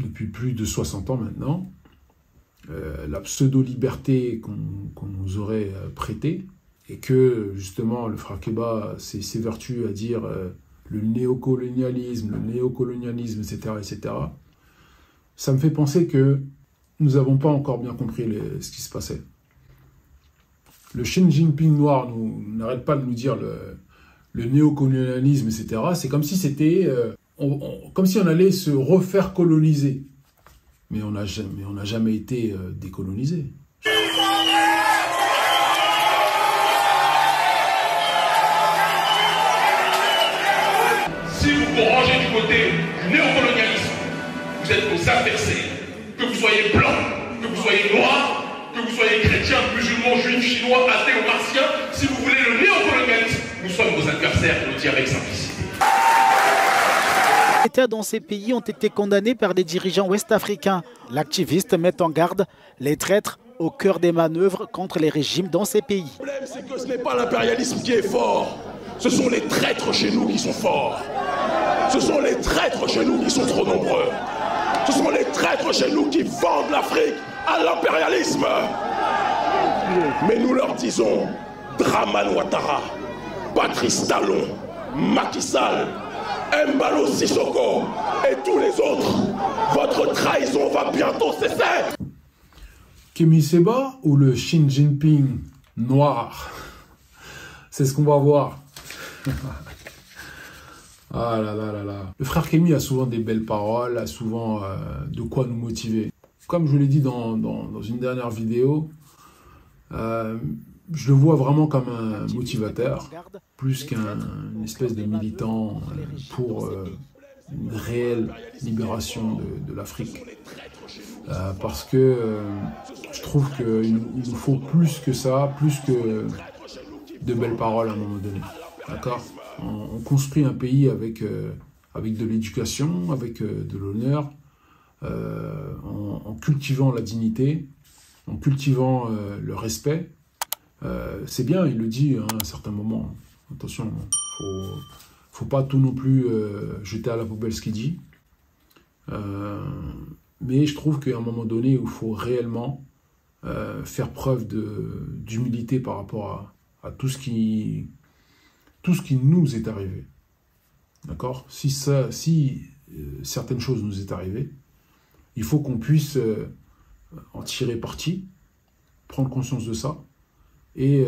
depuis plus de 60 ans maintenant, la pseudo-liberté qu'on nous aurait prêtée, et que justement le frère Keba s'évertue à dire le néocolonialisme, etc., etc., ça me fait penser que nous n'avons pas encore bien compris ce qui se passait. Le Xi Jinping noir n'arrête pas de nous dire le néocolonialisme, etc. C'est comme si c'était, comme si on allait se refaire coloniser. Mais on n'a jamais été décolonisé. Si vous vous rangez du côté du néocolonialisme, vous êtes aux adversaires. Que vous soyez blanc, que vous soyez noir, que vous soyez chrétien, musulman, juif, chinois, athée ou martien, si vous voulez le néocolonialisme, nous sommes vos adversaires, je le dis avec simplicité. Les États dans ces pays ont été condamnés par des dirigeants ouest-africains. L'activiste met en garde les traîtres au cœur des manœuvres contre les régimes dans ces pays. Le problème, c'est que ce n'est pas l'impérialisme qui est fort. Ce sont les traîtres chez nous qui sont forts. Ce sont les traîtres chez nous qui sont trop nombreux. Ce sont les traîtres chez nous qui vendent l'Afrique à l'impérialisme. Mais nous leur disons, Dramane Ouattara, Patrice Talon, Macky Sall, Embalo Sissoko et tous les autres, votre trahison va bientôt cesser. Kémy Séba ou le Xi Jinping noir? C'est ce qu'on va voir. Ah là là là là. Le frère Kémy a souvent des belles paroles, a souvent de quoi nous motiver. Comme je l'ai dit dans une dernière vidéo, je le vois vraiment comme un motivateur, plus qu'une espèce de militant pour une réelle libération de l'Afrique. Parce que je trouve qu'il nous faut plus que ça, plus que de belles paroles à un moment donné. D'accord ? On construit un pays avec de l'éducation, avec de l'honneur, en cultivant la dignité, en cultivant le respect. C'est bien, il le dit à un certain moment. Attention, faut pas tout non plus jeter à la poubelle ce qu'il dit. Mais je trouve qu'à un moment donné, il faut réellement faire preuve d'humilité par rapport à tout ce qui nous est arrivé. D'accord ? Si certaines choses nous est arrivées, il faut qu'on puisse en tirer parti, prendre conscience de ça, et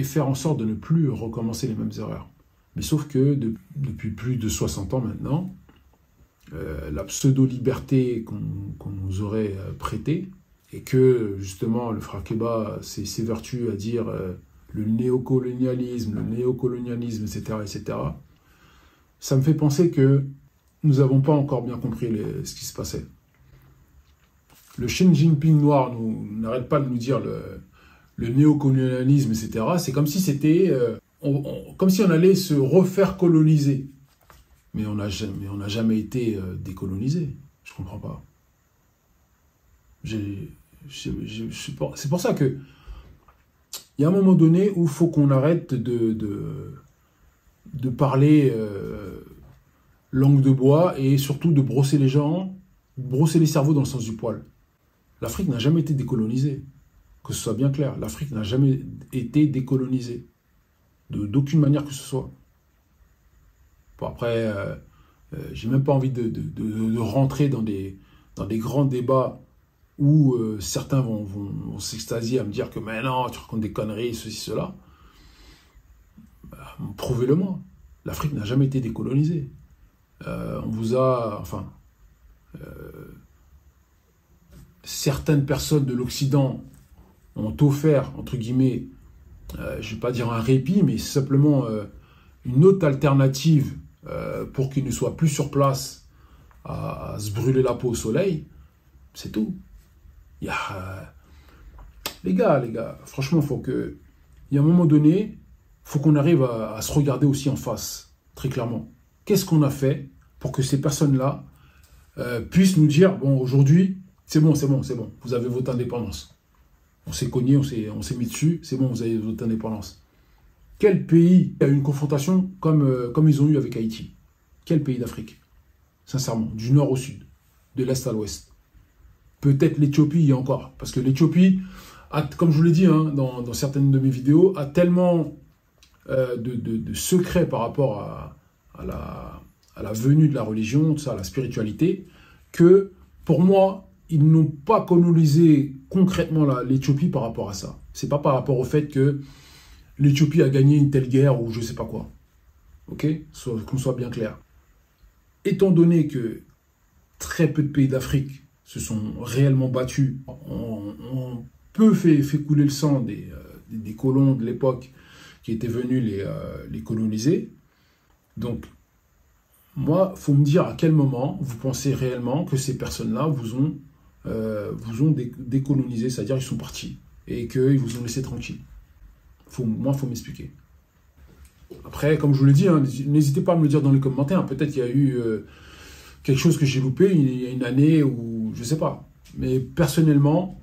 faire en sorte de ne plus recommencer les mêmes erreurs. Mais sauf que depuis plus de 60 ans maintenant, la pseudo-liberté qu'on nous aurait prêtée, et que justement le frère Keba s'évertue à dire le néocolonialisme, etc., etc., ça me fait penser que nous n'avons pas encore bien compris ce qui se passait. Le Xi Jinping noir n'arrête pas de nous dire le néocolonialisme, etc. C'est comme si c'était, comme si on allait se refaire coloniser. Mais on n'a jamais été décolonisé. Je ne comprends pas. C'est pour ça que il y a un moment donné où il faut qu'on arrête de parler langue de bois et surtout de brosser les gens, brosser les cerveaux dans le sens du poil. L'Afrique n'a jamais été décolonisée. Que ce soit bien clair, l'Afrique n'a jamais été décolonisée. D'aucune manière que ce soit. Bon, après, j'ai même pas envie de rentrer dans des grands débats où certains vont s'extasier à me dire que mais non, tu racontes des conneries, ceci, cela. Bah, prouvez-le-moi. L'Afrique n'a jamais été décolonisée. On vous a, enfin, certaines personnes de l'Occident ont offert, entre guillemets, je ne vais pas dire un répit, mais simplement une autre alternative pour qu'ils ne soient plus sur place à se brûler la peau au soleil. C'est tout. Il y a, les gars, franchement, il y a un moment donné, il faut qu'on arrive à se regarder aussi en face, très clairement. Qu'est-ce qu'on a fait pour que ces personnes-là puissent nous dire, bon, aujourd'hui, c'est bon, vous avez votre indépendance. On s'est cogné, on s'est mis dessus, c'est bon, vous avez votre indépendance. Quel pays a eu une confrontation comme ils ont eu avec Haïti? Quel pays d'Afrique? Sincèrement, du nord au sud. de l'Est à l'Ouest. Peut-être l'Éthiopie encore, parce que l'Éthiopie, comme je vous l'ai dit hein, dans certaines de mes vidéos, a tellement de secrets par rapport à la venue de la religion, tout ça, à la spiritualité, que pour moi, ils n'ont pas colonisé concrètement l'Éthiopie par rapport à ça. C'est pas par rapport au fait que l'Éthiopie a gagné une telle guerre ou je sais pas quoi. Ok, qu'on soit bien clair. Étant donné que très peu de pays d'Afrique se sont réellement battus, on peu fait couler le sang des colons de l'époque qui étaient venus les coloniser. Donc, moi, il faut me dire à quel moment vous pensez réellement que ces personnes-là vous ont décolonisé, c'est-à-dire ils sont partis et qu'ils vous ont laissé tranquille. Moi, il faut m'expliquer. Après, comme je vous l'ai dit, hein, n'hésitez pas à me le dire dans les commentaires. Peut-être qu'il y a eu quelque chose que j'ai loupé il y a une année ou je ne sais pas. Mais personnellement,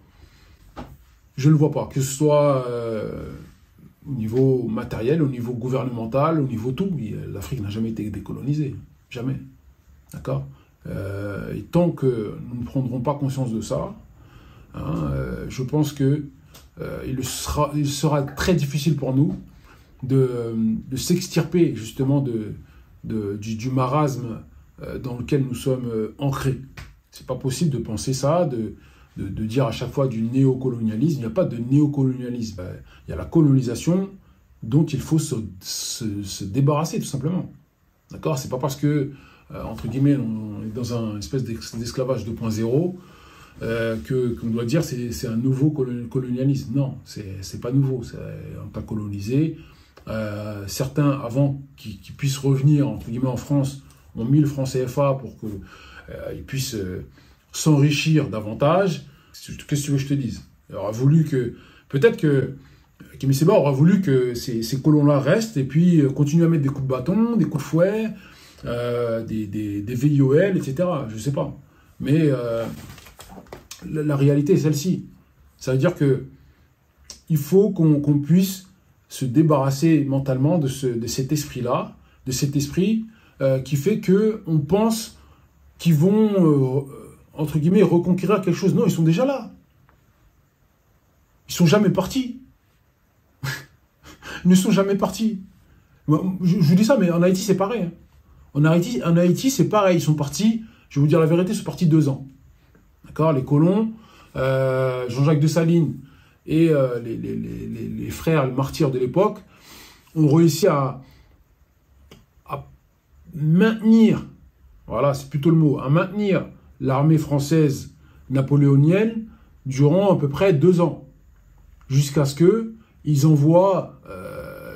je ne le vois pas. Que ce soit au niveau matériel, au niveau gouvernemental, au niveau tout. L'Afrique n'a jamais été décolonisée. Jamais. D'accord ? Et tant que nous ne prendrons pas conscience de ça, hein, je pense que il sera très difficile pour nous de s'extirper justement du marasme dans lequel nous sommes ancrés. C'est pas possible de penser ça, de dire à chaque fois du néocolonialisme. Il n'y a pas de néocolonialisme. Il y a la colonisation dont il faut se débarrasser tout simplement. D'accord ? C'est pas parce que, entre guillemets, on est dans une espèce d'esclavage 2.0 qu'on doit dire que c'est un nouveau colonialisme. Non, c'est pas nouveau. On t'a colonisé. Certains, avant qu'ils puissent revenir entre guillemets en France, ont mis le franc CFA pour qu'ils puissent s'enrichir davantage. Qu'est-ce que tu veux que je te dise ? Il aura voulu que... Peut-être que Kémy Séba aura voulu que ces colons-là restent et puis continuent à mettre des coups de bâton, des coups de fouet, des VIOL, etc. Je ne sais pas. Mais la réalité est celle-ci. Ça veut dire que il faut qu'on puisse se débarrasser mentalement de cet esprit-là, de cet esprit qui fait qu'on pense qu'ils vont, entre guillemets, reconquérir quelque chose. Non, ils sont déjà là. Ils sont jamais partis. Ils ne sont jamais partis. Je vous dis ça, mais en Haïti, c'est pareil. En Haïti, c'est pareil. Ils sont partis, je vais vous dire la vérité, ils sont partis 2 ans. D'accord ? Les colons, Jean-Jacques Dessalines et les frères, les martyrs de l'époque, ont réussi à maintenir, voilà, c'est plutôt le mot, à maintenir l'armée française napoléonienne durant à peu près 2 ans. Jusqu'à ce qu'ils envoient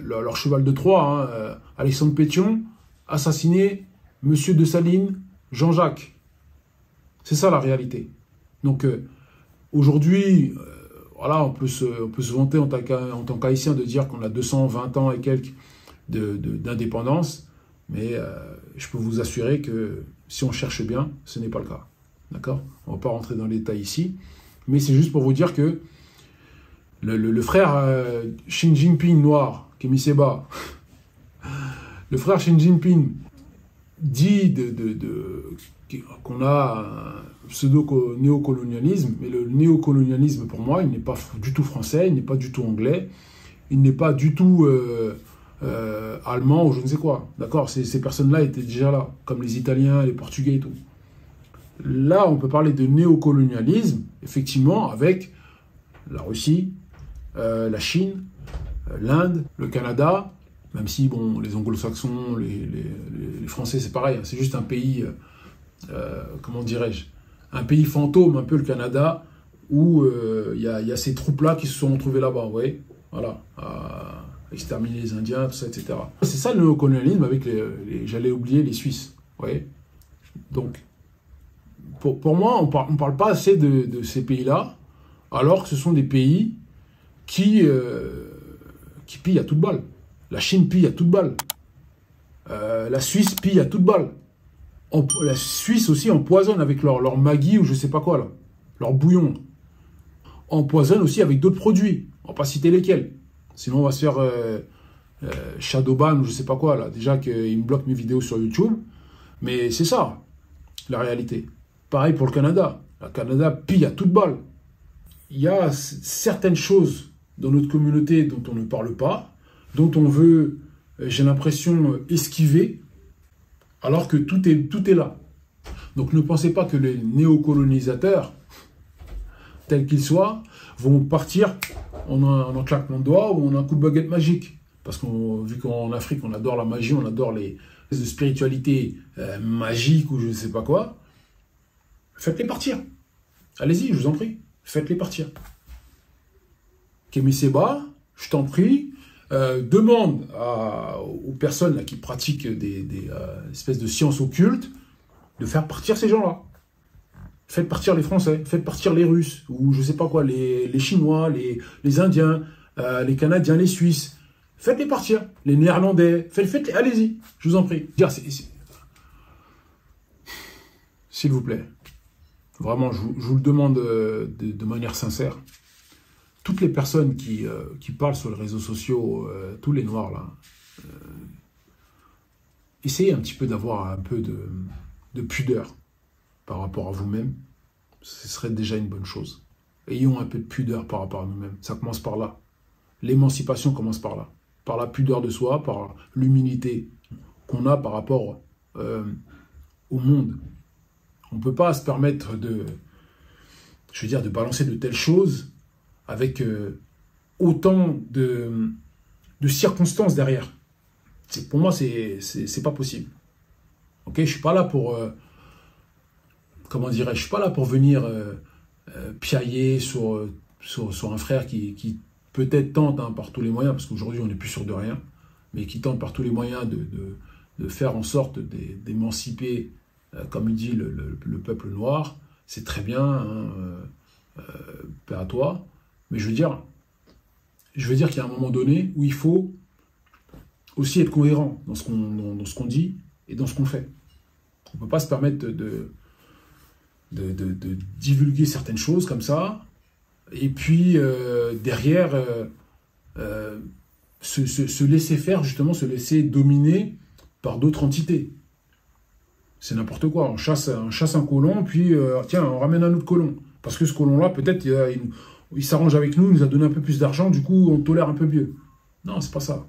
leur cheval de Troie, hein, Alexandre Pétion, assassiner M. Dessalines, Jean-Jacques. C'est ça la réalité. Donc aujourd'hui, voilà, on peut se vanter en tant qu'haïtien de dire qu'on a 220 ans et quelques d'indépendance, mais je peux vous assurer que si on cherche bien, ce n'est pas le cas. D'accord ? On ne va pas rentrer dans les détails ici, mais c'est juste pour vous dire que le frère Xi Jinping noir, Kémy Séba, le frère Xi Jinping dit qu'on a un pseudo-néocolonialisme, mais le néocolonialisme, pour moi, il n'est pas du tout français, il n'est pas du tout anglais, il n'est pas du tout allemand ou je ne sais quoi. D'accord ? Ces personnes-là étaient déjà là, comme les Italiens, les Portugais et tout. Là, on peut parler de néocolonialisme, effectivement, avec la Russie, la Chine, l'Inde, le Canada, même si, bon, les anglo-saxons, les Français, c'est pareil, hein, c'est juste un pays, comment dirais-je, un pays fantôme, un peu le Canada, où il y a ces troupes-là qui se sont retrouvées là-bas, vous voyez, voilà, à exterminer les Indiens, tout ça, etc. C'est ça le néocolonialisme avec j'allais oublier les Suisses, vous voyez. Donc, pour moi, on ne parle pas assez de ces pays-là, alors que ce sont des pays qui pillent à toute balle. La Chine pille à toute balle. La Suisse pille à toute balle. La Suisse aussi empoisonne avec leur Maggi ou je sais pas quoi, là. Leur bouillon. Empoisonne aussi avec d'autres produits. On va pas citer lesquels. Sinon, on va se faire shadowban ou je sais pas quoi, là. Déjà qu'ils me bloquent mes vidéos sur YouTube. Mais c'est ça, la réalité. Pareil pour le Canada. Le Canada pille à toute balle. Il y a certaines choses dans notre communauté dont on ne parle pas, dont on veut, j'ai l'impression, esquiver, alors que tout est là. Donc ne pensez pas que les néocolonisateurs, tels qu'ils soient, vont partir en un claquement de doigts ou en un coup de baguette magique. Parce que vu qu'en Afrique, on adore la magie, on adore les spiritualités magiques ou je ne sais pas quoi, faites-les partir. Allez-y, je vous en prie, faites-les partir. Kémy Séba, je t'en prie, demande aux personnes là, qui pratiquent des espèces de sciences occultes de faire partir ces gens-là. Faites partir les Français, faites partir les Russes, ou je sais pas quoi, les Chinois, les Indiens, les Canadiens, les Suisses. Faites-les partir. Les Néerlandais, faites-les, allez-y, je vous en prie. S'il vous plaît, vraiment, je vous le demande de manière sincère. Toutes les personnes qui parlent sur les réseaux sociaux, tous les noirs là, essayez un petit peu d'avoir un peu de pudeur par rapport à vous-même. Ce serait déjà une bonne chose. Ayons un peu de pudeur par rapport à nous-mêmes. Ça commence par là. L'émancipation commence par là. Par la pudeur de soi, par l'humilité qu'on a par rapport au monde. On ne peut pas se permettre de balancer de telles choses avec autant de circonstances derrière. Pour moi, c'est pas possible. Ok, je suis pas là pour je suis pas là pour venir piailler sur un frère qui peut-être tente par tous les moyens, parce qu'aujourd'hui on n'est plus sûr de rien, mais qui tente par tous les moyens de faire en sorte d'émanciper, comme il dit, le peuple noir. C'est très bien, hein, paix à toi. Mais je veux dire qu'il y a un moment donné où il faut aussi être cohérent dans ce qu'on dit et dans ce qu'on fait. On ne peut pas se permettre de divulguer certaines choses comme ça, et puis derrière se laisser faire, justement, se laisser dominer par d'autres entités. C'est n'importe quoi. On chasse un colon, puis tiens, on ramène un autre colon. Parce que ce colon-là, peut-être, il s'arrange avec nous, il nous a donné un peu plus d'argent, du coup, on tolère un peu mieux. Non, c'est pas ça.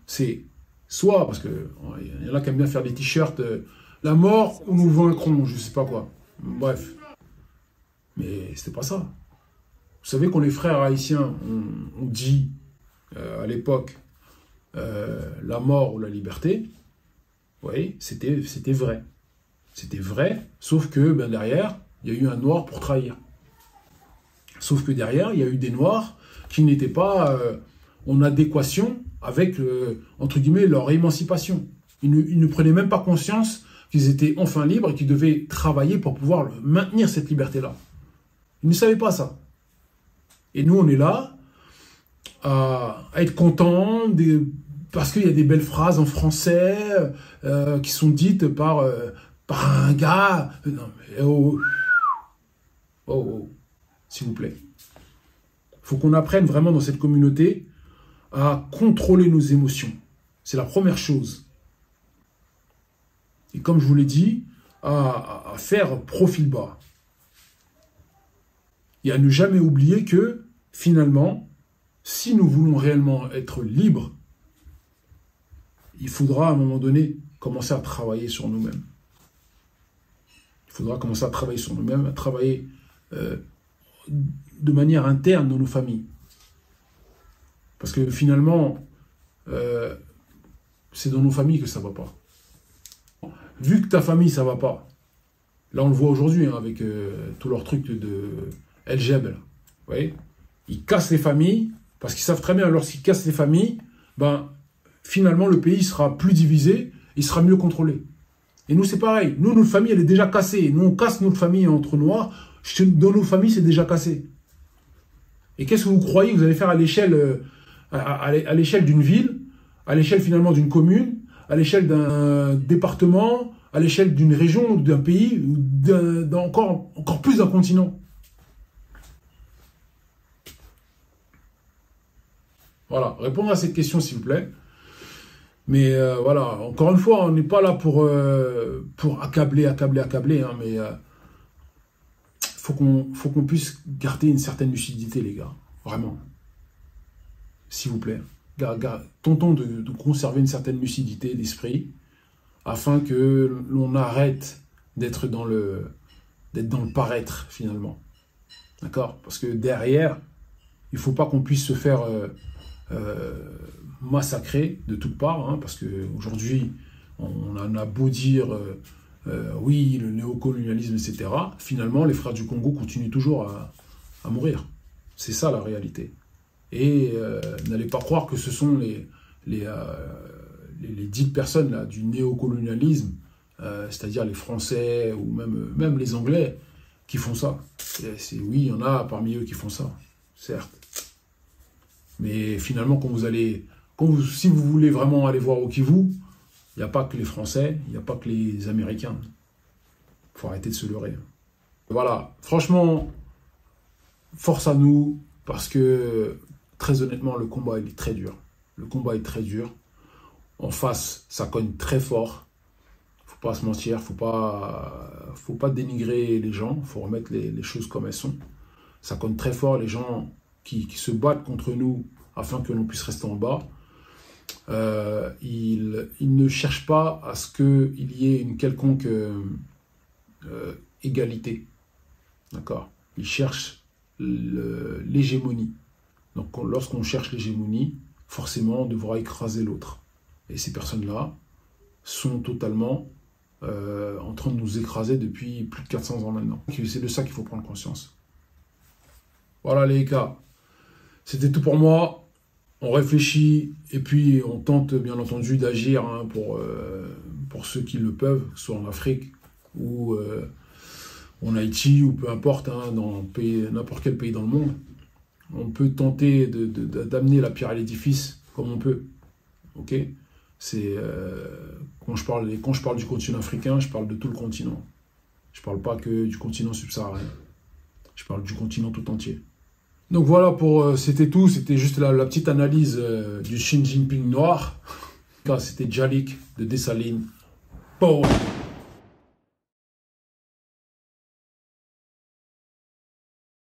C'est soit, parce qu'il y en a qui aiment bien faire des t-shirts, la mort, ou nous vaincrons, je sais pas quoi. Bref. Mais c'était pas ça. Vous savez, quand les frères haïtiens ont dit, à l'époque, la mort ou la liberté, vous voyez, c'était vrai. C'était vrai, sauf que derrière, il y a eu un noir pour trahir. Sauf que derrière, il y a eu des noirs qui n'étaient pas en adéquation avec, entre guillemets, leur émancipation. Ils ne prenaient même pas conscience qu'ils étaient enfin libres et qu'ils devaient travailler pour pouvoir maintenir cette liberté-là. Ils ne savaient pas ça. Et nous, on est là à être contents parce qu'il y a des belles phrases en français qui sont dites par un gars. Non, mais oh, s'il vous plaît. Il faut qu'on apprenne vraiment dans cette communauté à contrôler nos émotions. C'est la première chose. Et comme je vous l'ai dit, à faire profil bas. Et à ne jamais oublier que, finalement, si nous voulons réellement être libres, il faudra à un moment donné commencer à travailler sur nous-mêmes. Il faudra commencer à travailler sur nous-mêmes, à travailler de manière interne dans nos familles. Parce que finalement, c'est dans nos familles que ça ne va pas. Vu que ta famille, ça ne va pas, là on le voit aujourd'hui avec tout leur truc de LGB, vous voyez, ils cassent les familles, parce qu'ils savent très bien, lorsqu'ils cassent les familles, finalement le pays sera plus divisé, il sera mieux contrôlé. Et nous c'est pareil, nous notre famille elle est déjà cassée, nous on casse notre famille entre noirs, dans nos familles c'est déjà cassé. Et qu'est-ce que vous croyez que vous allez faire à l'échelle à l'échelle d'une ville, à l'échelle finalement d'une commune, à l'échelle d'un département, à l'échelle d'une région, d'un pays, ou encore plus d'un continent. Voilà, répondre à cette question s'il vous plaît. Mais voilà, encore une fois, on n'est pas là pour accabler, hein, mais faut qu'on puisse garder une certaine lucidité, les gars. Vraiment. S'il vous plaît. Tentons de conserver une certaine lucidité d'esprit afin que l'on arrête d'être dans le paraître, finalement. D'accord? Parce que derrière, il ne faut pas qu'on puisse se faire massacrer de toutes parts, hein, parce qu'aujourd'hui, on en a beau dire oui, le néocolonialisme, etc. Finalement, les frères du Congo continuent toujours à mourir. C'est ça la réalité. Et n'allez pas croire que ce sont les 10 personnes là, du néocolonialisme, c'est-à-dire les Français ou même les Anglais, qui font ça. Oui, il y en a parmi eux qui font ça, certes. Mais finalement, si vous voulez vraiment aller voir au Kivu, il n'y a pas que les Français, il n'y a pas que les Américains. Il faut arrêter de se leurrer. Voilà, franchement, force à nous, parce que, très honnêtement, le combat il est très dur. Le combat est très dur. En face, ça cogne très fort. Faut pas se mentir, faut pas dénigrer les gens, faut remettre les choses comme elles sont. Ça cogne très fort, les gens qui se battent contre nous afin que l'on puisse rester en bas. Ils ne cherchent pas à ce qu'il y ait une quelconque égalité. D'accord? Ils cherchent l'hégémonie. Donc lorsqu'on cherche l'hégémonie, forcément on devra écraser l'autre. Et ces personnes-là sont totalement en train de nous écraser depuis plus de 400 ans maintenant. C'est de ça qu'il faut prendre conscience. Voilà les gars, c'était tout pour moi. On réfléchit et puis on tente bien entendu d'agir hein, pour ceux qui le peuvent, soit en Afrique ou en Haïti ou peu importe, hein, dans n'importe quel pays dans le monde. On peut tenter d'amener la pierre à l'édifice comme on peut. Ok? C'est quand je parle du continent africain, je parle de tout le continent. Je parle pas que du continent subsaharien. Je parle du continent tout entier. Donc voilà, c'était tout. C'était juste la petite analyse du Xi Jinping noir. C'était Djalik de Dessalines. Power.